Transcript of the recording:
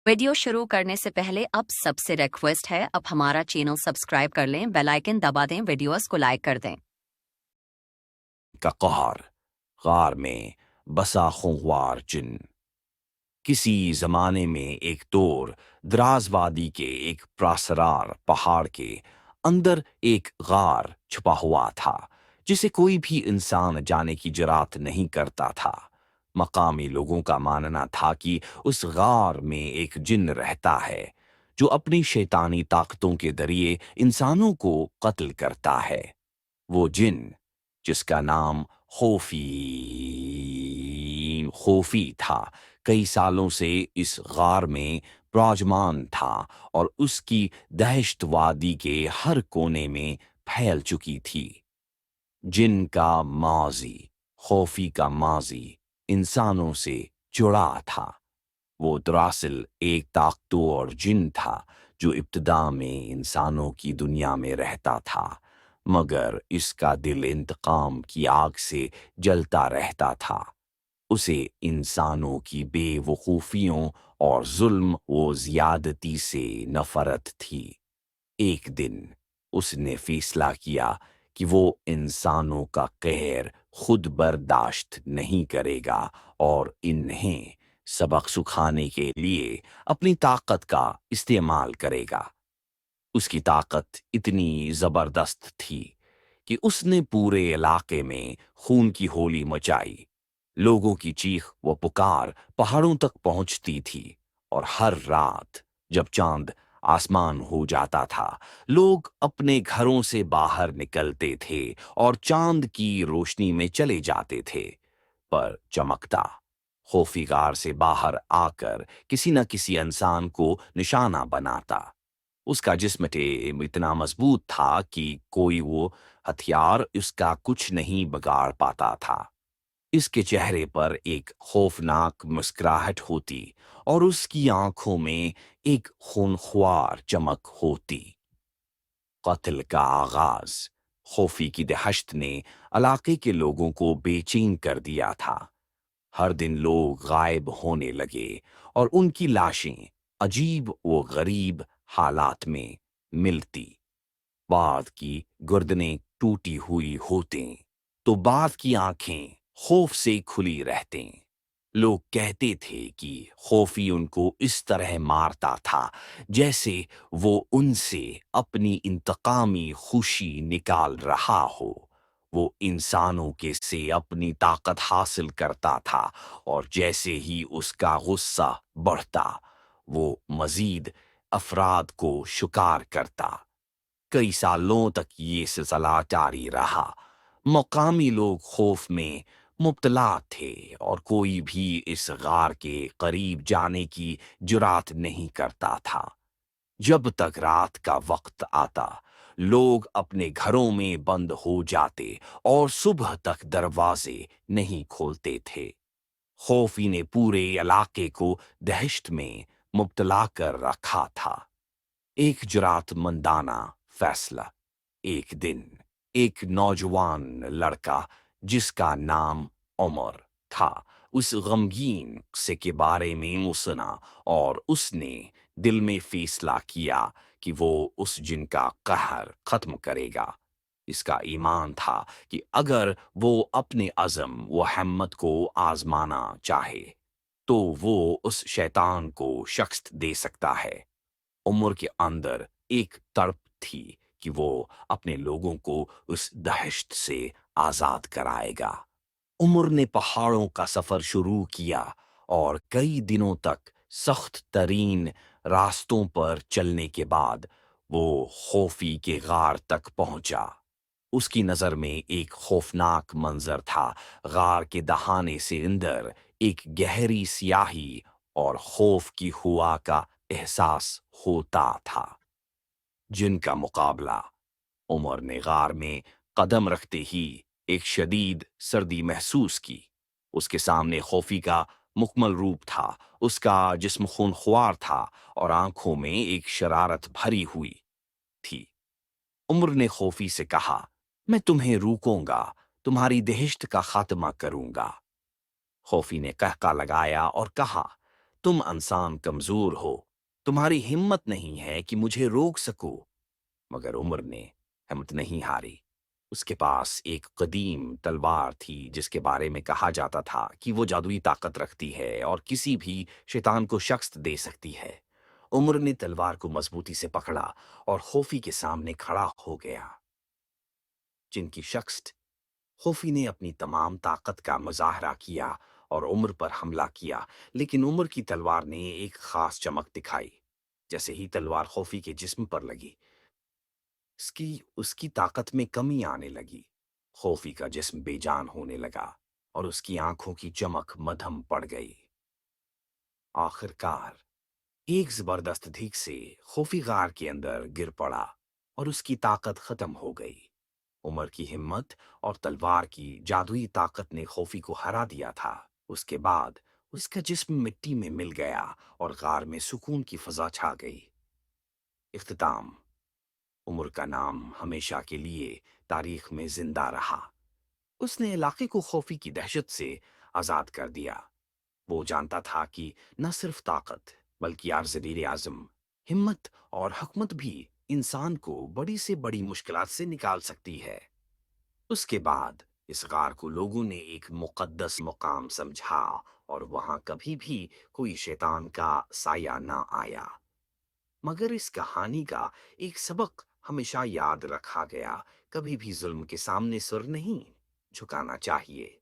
Video शुरू करने से पहले अब सबसे रिक्वेस्ट है, अब हमारा चैनल सब्सक्राइब कर लें, बेल आइकन दबा दें, वीडियोस को लाइक कर दें। का कहर, गार में बसा खूंखार जिन। किसी जमाने में एक दौर द्राजवादी के एक प्रासरार पहाड़ के अंदर एक गार छुपा हुआ था, जिसे कोई भी इंसान जाने की जुरात नहीं करता था। मकामी लोगों का मानना था कि उस गार में एक जिन रहता है जो अपनी शैतानी ताकतों के जरिए इंसानों को कत्ल करता है। वो जिन, जिसका नाम खौफी था, कई सालों से इस गार में विराजमान था और उसकी दहशत वादी के हर कोने में फैल चुकी थी। जिन का माजी, खौफी का माजी इंसानों से जुड़ा था। वो दरअसल एक ताकतवर जिन था जो इब्तिदा में इंसानों की दुनिया में रहता था, मगर इसका दिल इंतकाम की आग से जलता रहता था। उसे इंसानों की बेवकूफ़ियों और जुल्म व ज़ियादती से नफ़रत थी। एक दिन उसने फैसला किया कि वो इंसानों का कहर खुद बर्दाश्त नहीं करेगा और इन्हें सबक सिखाने के लिए अपनी ताकत का इस्तेमाल करेगा। उसकी ताकत इतनी जबरदस्त थी कि उसने पूरे इलाके में खून की होली मचाई। लोगों की चीख व पुकार पहाड़ों तक पहुंचती थी और हर रात जब चांद आसमान हो जाता था, लोग अपने घरों से बाहर निकलते थे और चांद की रोशनी में चले जाते थे। पर चमकता खौफीगार से बाहर आकर किसी न किसी इंसान को निशाना बनाता। उसका जिस्म इतना मजबूत था कि कोई वो हथियार उसका कुछ नहीं बिगाड़ पाता था। इसके चेहरे पर एक खौफनाक मुस्कुराहट होती और उसकी आंखों में एक खूनख्वार चमक होती। कत्ल का आगाज, खौफी की दहशत ने इलाके के लोगों को बेचैन कर दिया था। हर दिन लोग गायब होने लगे और उनकी लाशें अजीब व गरीब हालात में मिलती। बाद की गर्दनें टूटी हुई होतीं, तो बाद की आंखें खौफ से खुली रहतीं। लोग कहते थे कि खौफी उनको इस तरह मारता था जैसे वो उनसे अपनी इंतकामी खुशी निकाल रहा हो। वो इंसानों के से अपनी ताकत हासिल करता था और जैसे ही उसका गुस्सा बढ़ता, वो मजीद अफराद को शिकार करता। कई सालों तक ये सिलसिला जारी रहा। मकामी लोग खौफ में मुब्तला थे और कोई भी इस गार के करीब जाने की जुरात नहीं करता था। जब तक रात का वक्त आता, लोग अपने घरों में बंद हो जाते और सुबह तक दरवाजे नहीं खोलते थे। खौफी ने पूरे इलाके को दहशत में मुब्तला कर रखा था। एक जुरातमंदाना फैसला। एक दिन एक नौजवान लड़का जिसका नाम उमर था, उस गमगीन से के बारे में सुना और उसने दिल में फैसला किया कि वो उस जिन का कहर खत्म करेगा। इसका ईमान था कि अगर वो अपने अज़म व हिम्मत को आजमाना चाहे, तो वो उस शैतान को शिकस्त दे सकता है। उमर के अंदर एक तड़प थी कि वो अपने लोगों को उस दहशत से आजाद कराएगा। उमर ने पहाड़ों का सफर शुरू किया और कई दिनों तक सख्त तरीन रास्तों पर चलने के बाद वो खौफी के गार तक पहुंचा। उसकी नजर में एक खौफनाक मंजर था। गार के दहाने से अंदर एक गहरी स्याही और खौफ की हुआ का एहसास होता था। जिनका मुकाबला। उमर ने गार में कदम रखते ही एक शदीद सर्दी महसूस की। उसके सामने खौफी का मुकम्मल रूप था। उसका जिस्म खूनख्वार था और आंखों में एक शरारत भरी हुई थी। उमर ने खौफी से कहा, मैं तुम्हें रोकूंगा, तुम्हारी दहशत का खात्मा करूंगा। खौफी ने कहका लगाया और कहा, तुम इंसान कमजोर हो, तुम्हारी हिम्मत नहीं है कि मुझे रोक सको। मगर उमर ने हिम्मत नहीं हारी। उसके पास एक कदीम तलवार थी जिसके बारे में कहा जाता था कि वो जादुई ताकत रखती है और किसी भी शैतान को शिकस्त दे सकती है। उमर ने तलवार को मजबूती से पकड़ा और खौफी के सामने खड़ा हो गया, जिनकी शिकस्त खौफी ने अपनी तमाम ताकत का मुजाहरा किया और उमर पर हमला किया। लेकिन उमर की तलवार ने एक खास चमक दिखाई। जैसे ही तलवार खौफी के जिस्म पर लगी, उसकी उसकी ताकत में कमी आने लगी। खौफी का जिस्म बेजान होने लगा और उसकी आंखों की चमक मद्धम पड़ गई। आखिरकार एक जबरदस्त धीक से खौफी गार के अंदर गिर पड़ा और उसकी ताकत खत्म हो गई। उमर की हिम्मत और तलवार की जादुई ताकत ने खौफी को हरा दिया था। उसके बाद उसका जिस्म मिट्टी में मिल गया और गार में सुकून की फजा छा गई। इख्तिताम। उमर का नाम हमेशा के लिए तारीख में जिंदा रहा। उसने इलाके को खौफी की दहशत से आजाद कर दिया। वो जानता था कि न सिर्फ ताकत बल्कि आज़रीर आज़म, हिम्मत और हकमत भी इंसान को बड़ी से बड़ी मुश्किलात से निकाल सकती है। उसके बाद इस गार को लोगों ने एक मुकद्दस मुकाम समझा और वहां कभी भी कोई शैतान का साया ना आया। मगर इस कहानी का एक सबक हमेशा याद रखा गया, कभी भी जुल्म के सामने सुर नहीं झुकाना चाहिए।